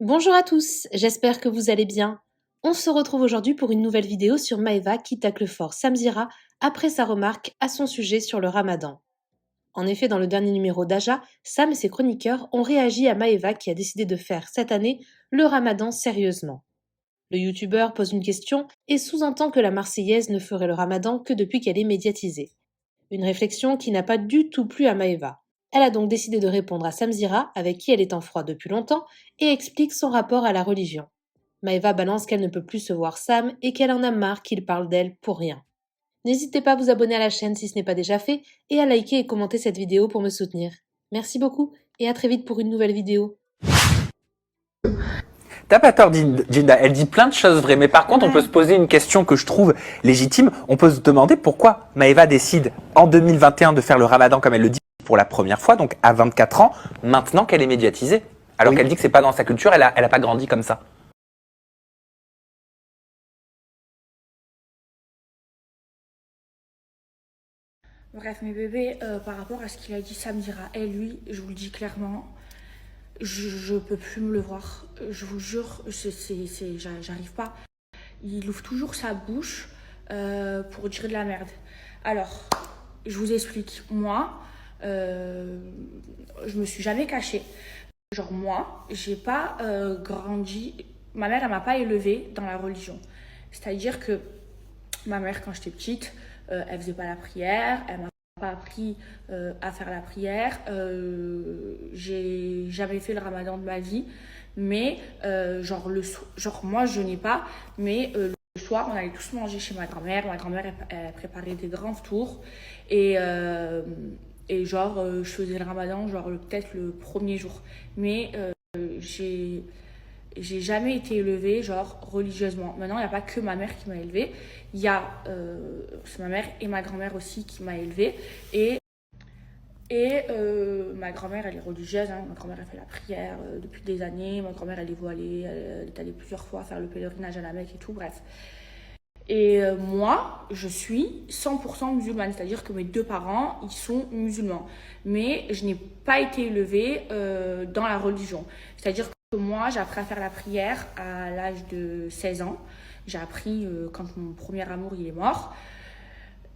Bonjour à tous, j'espère que vous allez bien. On se retrouve aujourd'hui pour une nouvelle vidéo sur Maeva qui tacle fort Samzira après sa remarque à son sujet sur le ramadan. En effet, dans le dernier numéro d'Aja, Sam et ses chroniqueurs ont réagi à Maeva qui a décidé de faire cette année le ramadan sérieusement. Le youtubeur pose une question et sous-entend que la Marseillaise ne ferait le ramadan que depuis qu'elle est médiatisée. Une réflexion qui n'a pas du tout plu à Maeva. Elle a donc décidé de répondre à Samzira, avec qui elle est en froid depuis longtemps, et explique son rapport à la religion. Maeva balance qu'elle ne peut plus se voir Sam et qu'elle en a marre qu'il parle d'elle pour rien. N'hésitez pas à vous abonner à la chaîne si ce n'est pas déjà fait et à liker et commenter cette vidéo pour me soutenir. Merci beaucoup et à très vite pour une nouvelle vidéo. T'as pas tort, Jinda. Elle dit plein de choses vraies. Mais par contre, on peut se poser une question que je trouve légitime. On peut se demander pourquoi Maeva décide en 2021 de faire le ramadan comme elle le dit pour la première fois, donc à 24 ans, maintenant qu'elle est médiatisée. Alors qu'elle dit que c'est pas dans sa culture, elle a pas grandi comme ça. Bref, mes bébés, par rapport à ce qu'il a dit Samzira et lui, je vous le dis clairement, je peux plus me le voir. Je vous jure, j'arrive pas. Il ouvre toujours sa bouche pour dire de la merde. Alors, je vous explique. Moi, je me suis jamais cachée. Genre moi, j'ai pas grandi. Ma mère, elle m'a pas élevée dans la religion. C'est-à-dire que ma mère, quand j'étais petite, elle faisait pas la prière, elle m'a pas appris à faire la prière. J'ai jamais fait le ramadan de ma vie, mais genre moi je n'ai pas, mais le soir on allait tous manger chez ma grand-mère. Ma grand-mère elle préparait des grands tours et genre je faisais le ramadan genre peut-être le premier jour, mais j'ai jamais été élevée genre religieusement. Maintenant, il n'y a pas que ma mère qui m'a élevée. Il y a c'est ma mère et ma grand-mère aussi qui m'a élevée. Et ma grand-mère, elle est religieuse. Hein. Ma grand-mère, elle fait la prière depuis des années. Ma grand-mère, elle est voilée. Elle est allée plusieurs fois faire le pèlerinage à la Mecque et tout. Bref. Et moi, je suis 100% musulmane. C'est-à-dire que mes deux parents, ils sont musulmans. Mais je n'ai pas été élevée dans la religion. C'est-à-dire que moi, j'ai appris à faire la prière à l'âge de 16 ans. J'ai appris quand mon premier amour il est mort.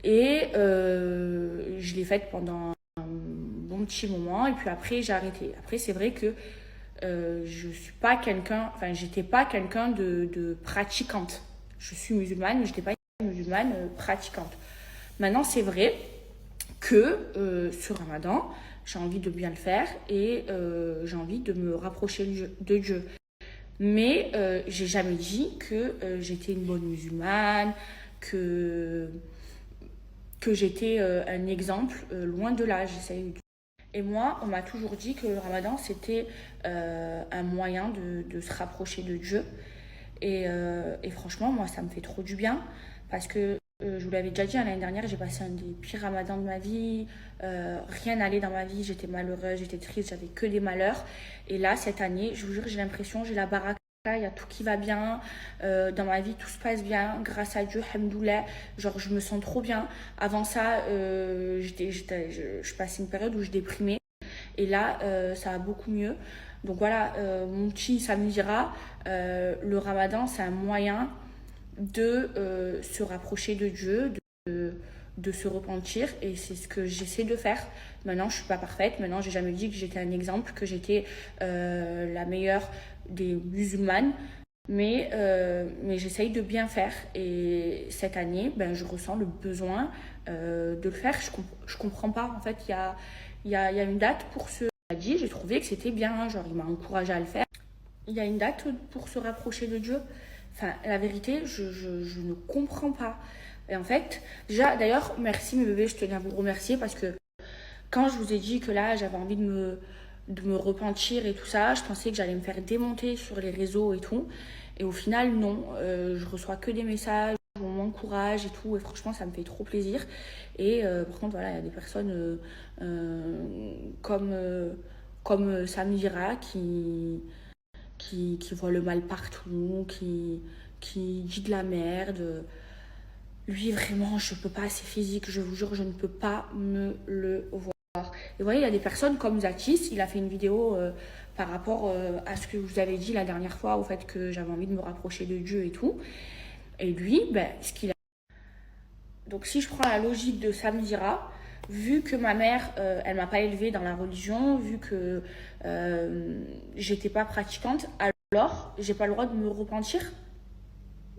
Et je l'ai faite pendant un bon petit moment. Et puis après, j'ai arrêté. Après, c'est vrai que je suis pas quelqu'un... Enfin, j'étais pas quelqu'un de pratiquante. Je suis musulmane, mais je n'étais pas une musulmane pratiquante. Maintenant, c'est vrai que ce ramadan, j'ai envie de bien le faire et j'ai envie de me rapprocher de Dieu. Mais j'ai jamais dit que j'étais une bonne musulmane, que j'étais un exemple, loin de là. Et moi, on m'a toujours dit que le ramadan, c'était un moyen de se rapprocher de Dieu. Et franchement, moi, ça me fait trop du bien parce que je vous l'avais déjà dit, l'année dernière, j'ai passé un des pires ramadans de ma vie. Rien n'allait dans ma vie, j'étais malheureuse, j'étais triste, j'avais que des malheurs. Et là, cette année, je vous jure, j'ai l'impression, j'ai la baraka, il y a tout qui va bien. Dans ma vie, tout se passe bien, grâce à Dieu, hamdoulah. Genre, je me sens trop bien. Avant ça, je passais une période où je déprimais. Et là, ça va beaucoup mieux. Donc voilà, mon petit, ça me dira, le ramadan, c'est un moyen de se rapprocher de Dieu, de se repentir. Et c'est ce que j'essaie de faire. Maintenant, je ne suis pas parfaite. Maintenant, j'ai jamais dit que j'étais un exemple, que j'étais la meilleure des musulmanes. Mais j'essaye de bien faire. Et cette année, ben, je ressens le besoin de le faire. Je comprends pas. En fait, il y a une date pour ce... J'ai trouvé que c'était bien, genre il m'a encouragé à le faire. Il y a une date pour se rapprocher de Dieu. Enfin, la vérité, je ne comprends pas. Et en fait, déjà, d'ailleurs, merci mes bébés, je tenais à vous remercier parce que quand je vous ai dit que là, j'avais envie de me repentir et tout ça, je pensais que j'allais me faire démonter sur les réseaux et tout. Et au final, non. Je reçois que des messages, on m'encourage et tout. Et franchement, ça me fait trop plaisir. Et par contre, voilà, il y a des personnes comme Samira qui voit le mal partout, qui dit de la merde. Lui, vraiment, je peux pas, c'est physique, je vous jure, je ne peux pas me le voir. Et vous voyez, il y a des personnes comme Zatis, il a fait une vidéo par rapport à ce que je vous avais dit la dernière fois, au fait que j'avais envie de me rapprocher de Dieu et tout. Et lui, ben, ce qu'il a... Donc si je prends la logique de Samzira, vu que ma mère, elle m'a pas élevée dans la religion, vu que j'étais pas pratiquante, alors j'ai pas le droit de me repentir.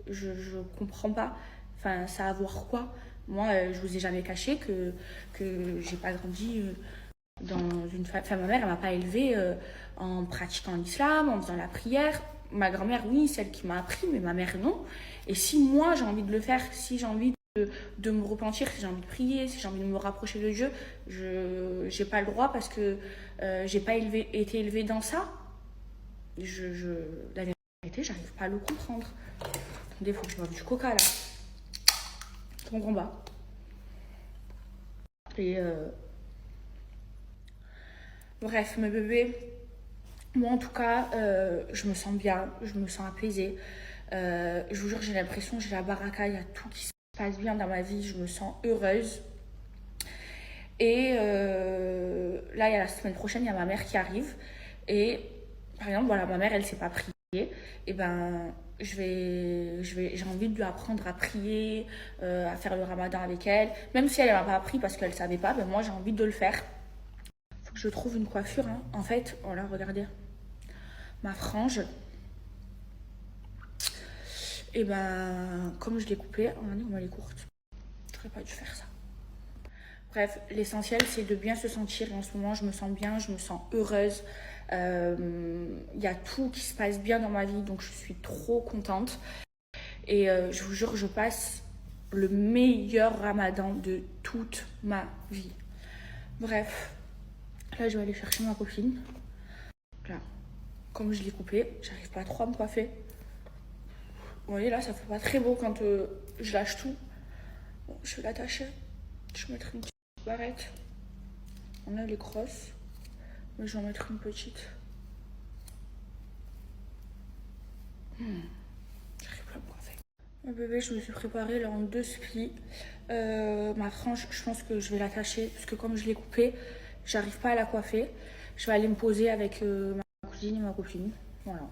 Je comprends pas. Enfin, ça a à voir quoi? Moi, je vous ai jamais caché que j'ai pas grandi dans une famille. Enfin, ma mère, elle m'a pas élevée en pratiquant l'islam, en faisant la prière. Ma grand-mère, oui, celle qui m'a appris, mais ma mère, non. Et si moi, j'ai envie de le faire, si j'ai envie de me repentir, si j'ai envie de prier, si j'ai envie de me rapprocher de Dieu, j'ai pas le droit parce que j'ai pas été élevée dans ça. La vérité, j'arrive pas à le comprendre. Attendez, il faut que je boive du coca là. C'est mon combat. Et bref, mes bébés, moi en tout cas, je me sens bien, je me sens apaisée. Je vous jure, j'ai l'impression que j'ai la baraka, il y a tout qui se passe bien dans ma vie, je me sens heureuse. Et là, il y a la semaine prochaine, il y a ma mère qui arrive. Et par exemple, voilà, ma mère, elle ne sait pas prier. Et ben, j'ai envie de lui apprendre à prier, à faire le ramadan avec elle. Même si elle ne m'a pas appris parce qu'elle ne savait pas, ben moi, j'ai envie de le faire. Il faut que je trouve une coiffure. Hein. En fait, voilà, regardez. Ma frange. Et ben, comme je l'ai coupée, regardez comme elle est courte. Je n'aurais pas dû faire ça. Bref, l'essentiel, c'est de bien se sentir. Et en ce moment, je me sens bien, je me sens heureuse. Y a tout qui se passe bien dans ma vie, donc je suis trop contente. Et je vous jure, je passe le meilleur ramadan de toute ma vie. Bref, là, je vais aller chercher ma copine. Là, comme je l'ai coupée, j'arrive pas trop à me coiffer. Vous voyez, là, ça fait pas très beau quand je lâche tout. Bon, je vais l'attacher. Je vais mettre une petite barrette. On a les crosses. Mais je vais en mettre une petite. J'arrive plus à me coiffer. Mon bébé, je me suis préparée là en 2 splis. Ma frange, je pense que je vais l'attacher. Parce que comme je l'ai coupée, j'arrive pas à la coiffer. Je vais aller me poser avec ma cousine et ma copine. Voilà.